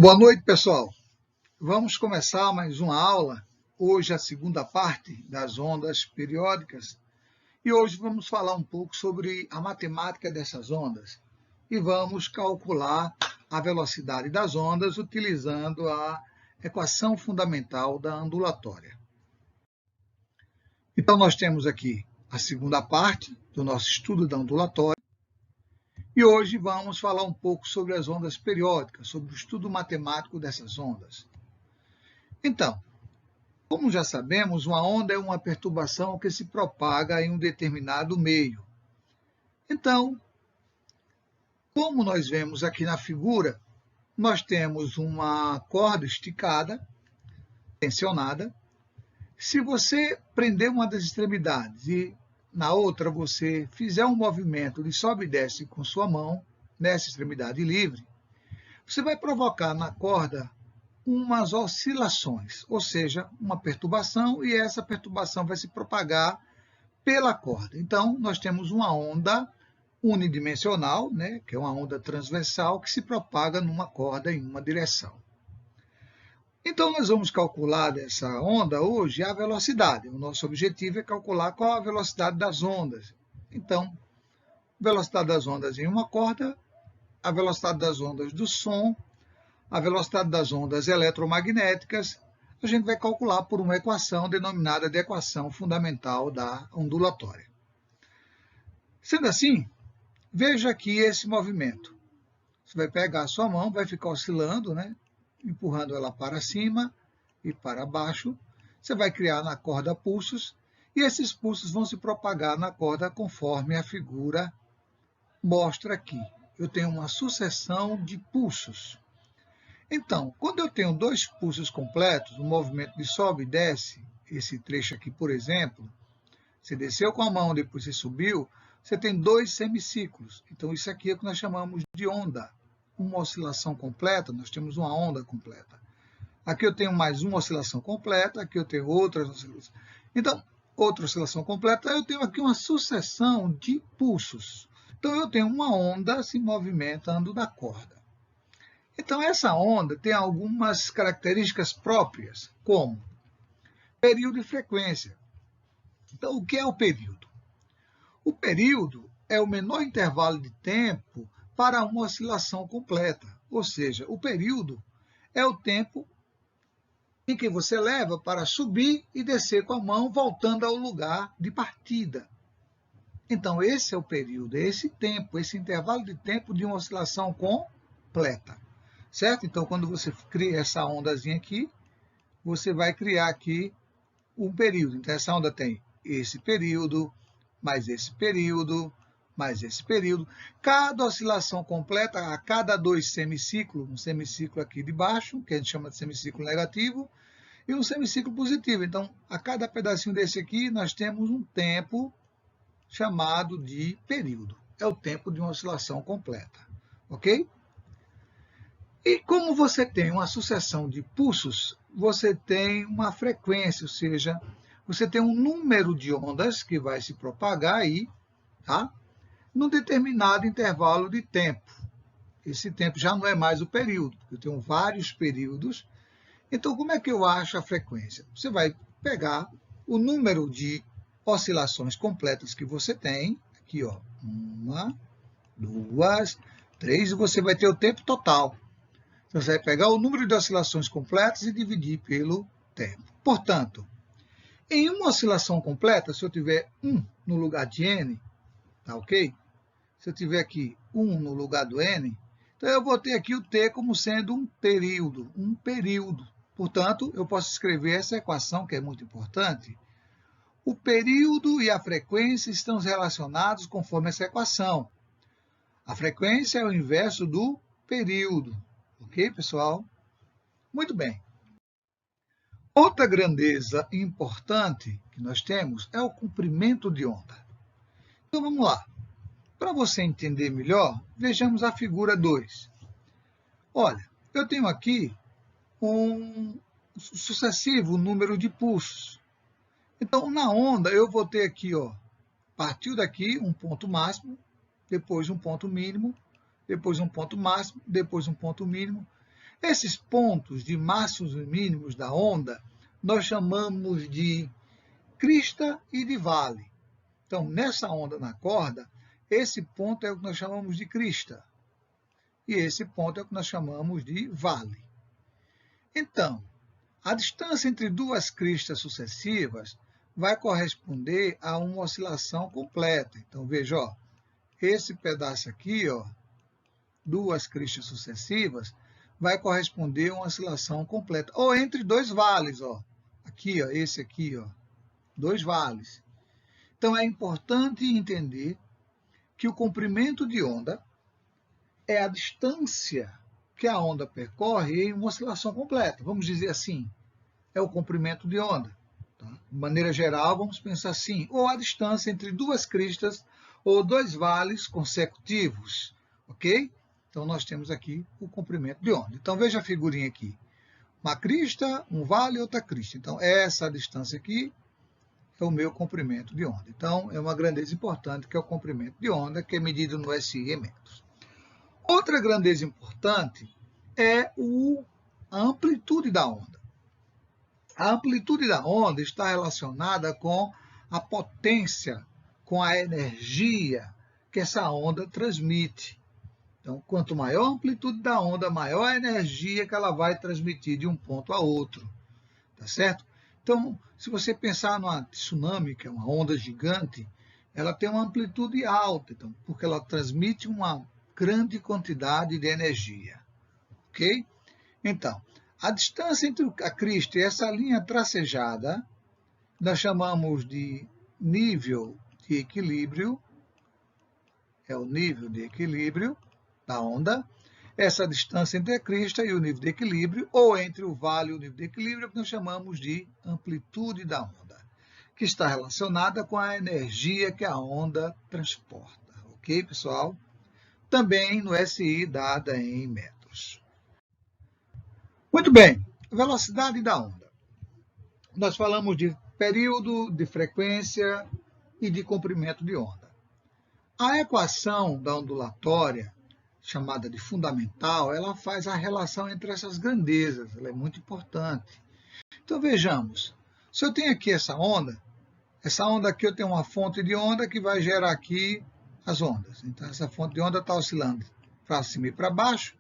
Boa noite, pessoal. Vamos começar mais uma aula. Hoje a segunda parte das ondas periódicas. E hoje vamos falar um pouco sobre a matemática dessas ondas. E vamos calcular a velocidade das ondas utilizando a equação fundamental da ondulatória. Então, nós temos aqui a segunda parte do nosso estudo da ondulatória. E hoje vamos falar um pouco sobre as ondas periódicas, sobre o estudo matemático dessas ondas. Então, como já sabemos, uma onda é uma perturbação que se propaga em um determinado meio. Então, como nós vemos aqui na figura, nós temos uma corda esticada, tensionada. Se você prender uma das extremidades e na outra você fizer um movimento de sobe e desce com sua mão, nessa extremidade livre, você vai provocar na corda umas oscilações, ou seja, uma perturbação, e essa perturbação vai se propagar pela corda. Então, nós temos uma onda unidimensional, que é uma onda transversal, que se propaga numa corda em uma direção. Então, nós vamos calcular dessa onda hoje a velocidade. O nosso objetivo é calcular qual a velocidade das ondas. Então, velocidade das ondas em uma corda, a velocidade das ondas do som, a velocidade das ondas eletromagnéticas, a gente vai calcular por uma equação denominada de equação fundamental da ondulatória. Sendo assim, veja aqui esse movimento. Você vai pegar a sua mão, vai ficar oscilando, empurrando ela para cima e para baixo. Você vai criar na corda pulsos, e esses pulsos vão se propagar na corda conforme a figura mostra aqui. Eu tenho uma sucessão de pulsos. Então, quando eu tenho dois pulsos completos, um movimento de sobe e desce, esse trecho aqui, por exemplo, você desceu com a mão, depois você subiu, você tem dois semiciclos. Então, isso aqui é o que nós chamamos de onda. Uma oscilação completa, nós temos uma onda completa. Aqui eu tenho mais uma oscilação completa, aqui eu tenho outra oscilação. Então, outra oscilação completa, eu tenho aqui uma sucessão de pulsos. Então, eu tenho uma onda se movimentando na corda. Então, essa onda tem algumas características próprias, como período e frequência. Então, o que é o período? O período é o menor intervalo de tempo para uma oscilação completa. Ou seja, o período é o tempo em que você leva para subir e descer com a mão, voltando ao lugar de partida. Então, esse é o período, é esse tempo, esse intervalo de tempo de uma oscilação completa. Certo? Então, quando você cria essa ondazinha aqui, você vai criar aqui um período. Então, essa onda tem esse período, mais esse período, mais esse período. Cada oscilação completa, a cada dois semiciclos, um semiciclo aqui de baixo, que a gente chama de semiciclo negativo, e um semiciclo positivo. Então, a cada pedacinho desse aqui, nós temos um tempo chamado de período. É o tempo de uma oscilação completa. Ok? E como você tem uma sucessão de pulsos, você tem uma frequência, ou seja, você tem um número de ondas que vai se propagar aí, num determinado intervalo de tempo. Esse tempo já não é mais o período, porque eu tenho vários períodos. Então, como é que eu acho a frequência? Você vai pegar o número de oscilações completas que você tem, aqui, ó, 1, 2, 3, e você vai ter o tempo total. Então, você vai pegar o número de oscilações completas e dividir pelo tempo. Portanto, em uma oscilação completa, se eu tiver 1 no lugar de n, tá ok? Se eu tiver aqui 1 no lugar do n, então eu vou ter aqui o t como sendo um período, Portanto, eu posso escrever essa equação, que é muito importante. O período e a frequência estão relacionados conforme essa equação. A frequência é o inverso do período. Ok, pessoal? Muito bem. Outra grandeza importante que nós temos é o comprimento de onda. Então, vamos lá. Para você entender melhor, vejamos a figura 2. Olha, eu tenho aqui um sucessivo número de pulsos. Então, na onda, eu vou ter aqui, partiu daqui um ponto máximo, depois um ponto mínimo, depois um ponto máximo, depois um ponto mínimo. Esses pontos de máximos e mínimos da onda nós chamamos de crista e de vale. Então, nessa onda na corda, esse ponto é o que nós chamamos de crista e esse ponto é o que nós chamamos de vale. Então, a distância entre duas cristas sucessivas vai corresponder a uma oscilação completa. Então, veja, ó, esse pedaço aqui, ó, duas cristas sucessivas, vai corresponder a uma oscilação completa. Ou entre dois vales, ó, aqui, ó, esse aqui, ó, dois vales. Então, é importante entender que o comprimento de onda é a distância que a onda percorre em uma oscilação completa. Vamos dizer assim, é o comprimento de onda. Tá? De maneira geral, vamos pensar assim, ou a distância entre duas cristas ou dois vales consecutivos, ok? Então, nós temos aqui o comprimento de onda. Então, veja a figurinha aqui. Uma crista, um vale e outra crista. Então, essa distância aqui é o meu comprimento de onda. Então, é uma grandeza importante, que é o comprimento de onda, que é medido no SI em metros. Outra grandeza importante é a amplitude da onda. A amplitude da onda está relacionada com a potência, com a energia que essa onda transmite. Então, quanto maior a amplitude da onda, maior a energia que ela vai transmitir de um ponto a outro. Tá certo? Então, se você pensar numa tsunami, que é uma onda gigante, ela tem uma amplitude alta, então, porque ela transmite uma grande quantidade de energia. Ok? Então, a distância entre a crista e essa linha tracejada, nós chamamos de nível de equilíbrio, é o nível de equilíbrio da onda. Essa distância entre a crista e o nível de equilíbrio, ou entre o vale e o nível de equilíbrio, é o que nós chamamos de amplitude da onda, que está relacionada com a energia que a onda transporta. Ok, pessoal? Também no SI dada em metros. Muito bem, velocidade da onda. Nós falamos de período, de frequência e de comprimento de onda. A equação da ondulatória, chamada de fundamental, ela faz a relação entre essas grandezas, ela é muito importante. Então vejamos, se eu tenho aqui essa onda aqui eu tenho uma fonte de onda que vai gerar aqui as ondas. Então essa fonte de onda está oscilando para cima e para baixo,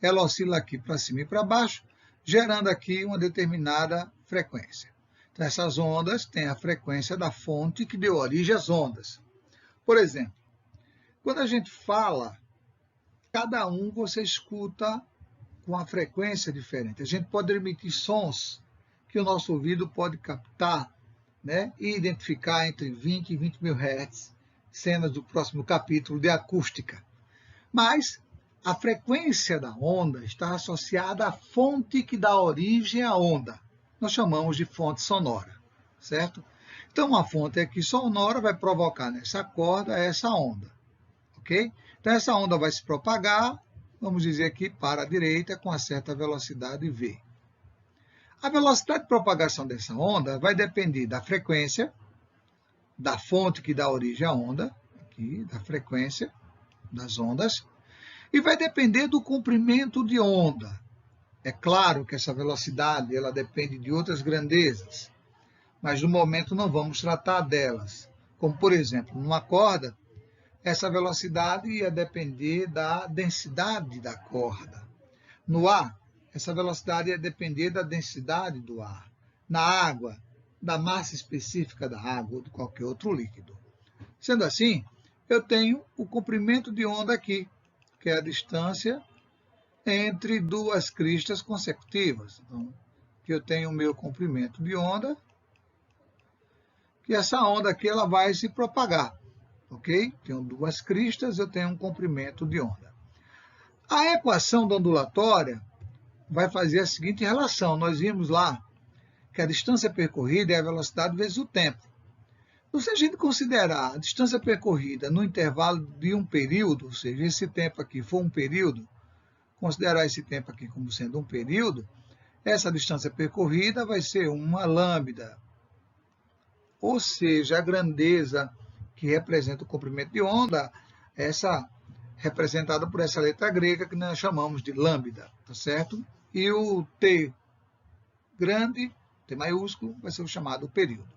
ela oscila aqui para cima e para baixo, gerando aqui uma determinada frequência. Então essas ondas têm a frequência da fonte que deu origem às ondas. Por exemplo, quando a gente fala, cada um você escuta com uma frequência diferente. A gente pode emitir sons que o nosso ouvido pode captar, né, e identificar entre 20 e 20 mil Hz, cenas do próximo capítulo de acústica. Mas a frequência da onda está associada à fonte que dá origem à onda. Nós chamamos de fonte sonora, certo? Então, uma fonte aqui sonora vai provocar nessa corda essa onda, ok? Então, essa onda vai se propagar, vamos dizer aqui, para a direita, com uma certa velocidade v. A velocidade de propagação dessa onda vai depender da frequência, da fonte que dá origem à onda, aqui, da frequência das ondas, e vai depender do comprimento de onda. É claro que essa velocidade ela depende de outras grandezas, mas no momento não vamos tratar delas. Como, por exemplo, numa corda, essa velocidade ia depender da densidade da corda. No ar, essa velocidade ia depender da densidade do ar. Na água, da massa específica da água ou de qualquer outro líquido. Sendo assim, eu tenho o comprimento de onda aqui, que é a distância entre duas cristas consecutivas. Então, aqui eu tenho o meu comprimento de onda, e essa onda aqui ela vai se propagar, ok? Tenho duas cristas, eu tenho um comprimento de onda. A equação da ondulatória vai fazer a seguinte relação. Nós vimos lá que a distância percorrida é a velocidade vezes o tempo. Então, se a gente considerar a distância percorrida no intervalo de um período, ou seja, esse tempo aqui for um período, considerar esse tempo aqui como sendo um período, essa distância percorrida vai ser uma lambda, ou seja, a grandeza que representa o comprimento de onda, essa representada por essa letra grega que nós chamamos de lambda, tá certo? E o T grande, T maiúsculo, vai ser o chamado período.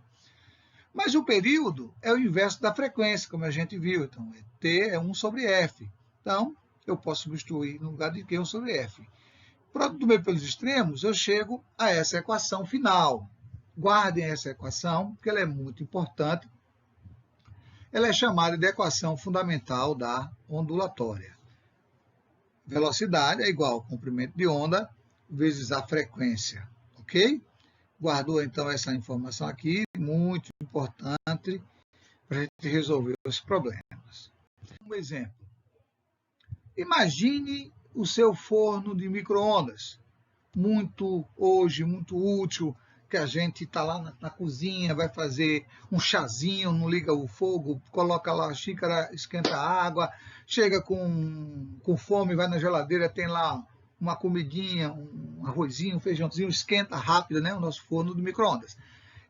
Mas o período é o inverso da frequência, como a gente viu. Então, T é 1 sobre F. Então, eu posso substituir no lugar de Q 1 sobre F. Produto do meio pelos extremos, eu chego a essa equação final. Guardem essa equação, porque ela é muito importante. Ela é chamada de equação fundamental da ondulatória. Velocidade é igual ao comprimento de onda vezes a frequência, ok? Guardou, então, essa informação aqui, muito importante para a gente resolver os problemas. Um exemplo. Imagine o seu forno de micro-ondas, muito útil, que a gente está lá na cozinha, vai fazer um chazinho, não liga o fogo, coloca lá a xícara, esquenta a água, chega com fome, vai na geladeira, tem lá uma comidinha, um arrozinho, um feijãozinho, esquenta rápido, né, o nosso forno de micro-ondas.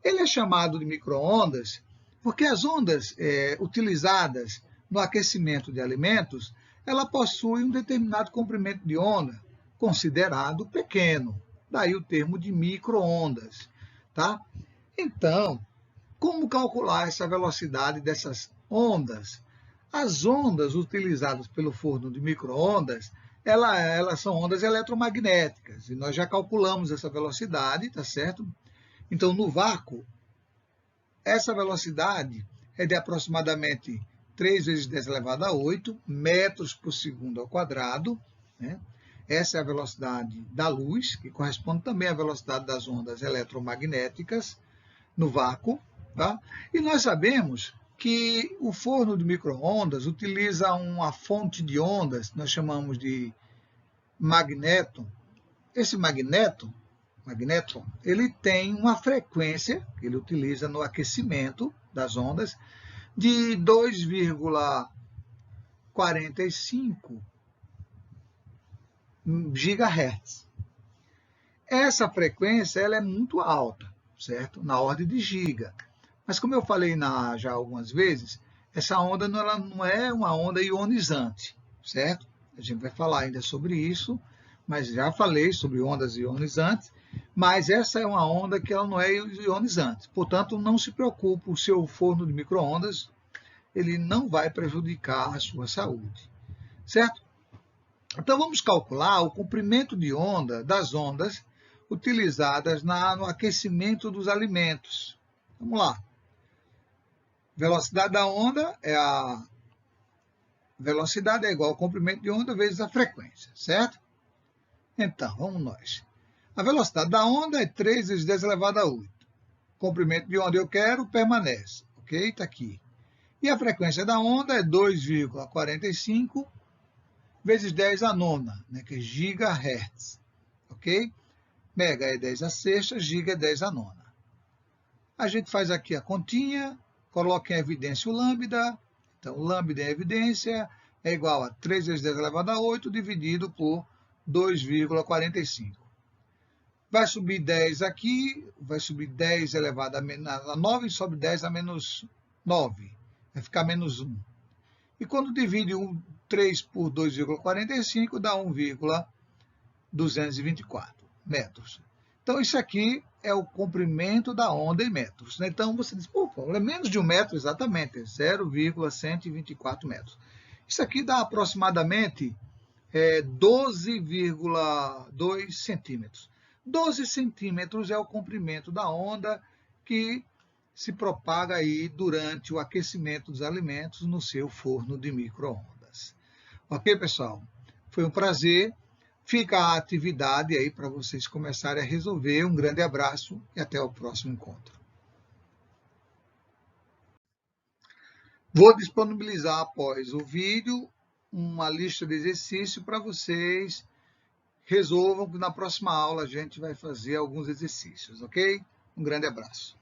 Ele é chamado de micro-ondas porque as ondas utilizadas no aquecimento de alimentos, ela possui um determinado comprimento de onda, considerado pequeno. Daí o termo de micro-ondas. Tá? Então, como calcular essa velocidade dessas ondas? As ondas utilizadas pelo forno de micro-ondas, elas são ondas eletromagnéticas, e nós já calculamos essa velocidade, tá certo? Então, no vácuo, essa velocidade é de aproximadamente 3 vezes 10 elevado a 8 metros por segundo ao quadrado, né? Essa é a velocidade da luz, que corresponde também à velocidade das ondas eletromagnéticas no vácuo. Tá? E nós sabemos que o forno de micro-ondas utiliza uma fonte de ondas, nós chamamos de magnéton. Esse magnéton, ele tem uma frequência que ele utiliza no aquecimento das ondas de 2,45 GHz. Essa frequência ela é muito alta, certo? Na ordem de giga. Mas como eu falei já algumas vezes, essa onda ela não é uma onda ionizante, certo? A gente vai falar ainda sobre isso, mas já falei sobre ondas ionizantes, mas essa é uma onda que ela não é ionizante. Portanto, não se preocupe, o seu forno de micro-ondas ele não vai prejudicar a sua saúde, certo? Então, vamos calcular o comprimento de onda das ondas utilizadas no aquecimento dos alimentos. Vamos lá. Velocidade da onda velocidade é igual ao comprimento de onda vezes a frequência, certo? Então, vamos nós. A velocidade da onda é 3 vezes 10 elevado a 8. O comprimento de onda eu quero permanece, ok? Está aqui. E a frequência da onda é 2,45 vezes 10 a nona, né, que é gigahertz, ok? Mega é 10 a sexta, giga é 10 a nona. A gente faz aqui a continha, coloca em evidência o lambda. Então, o lambda em evidência é igual a 3 vezes 10 elevado a 8 dividido por 2,45. Vai subir 10 aqui, vai subir 10 elevado a 9, sobe 10 a menos 9. Vai ficar menos 1. E quando divide 3 por 2,45, dá 1,224 metros. Então, isso aqui é o comprimento da onda em metros. Então, você diz, pô, é menos de 1 metro, exatamente, é 0,124 metros. Isso aqui dá aproximadamente 12,2 centímetros. 12 centímetros é o comprimento da onda que se propaga aí durante o aquecimento dos alimentos no seu forno de micro-ondas. Ok, pessoal? Foi um prazer. Fica a atividade aí para vocês começarem a resolver. Um grande abraço e até o próximo encontro. Vou disponibilizar após o vídeo uma lista de exercícios para vocês resolvam, que na próxima aula a gente vai fazer alguns exercícios, ok? Um grande abraço.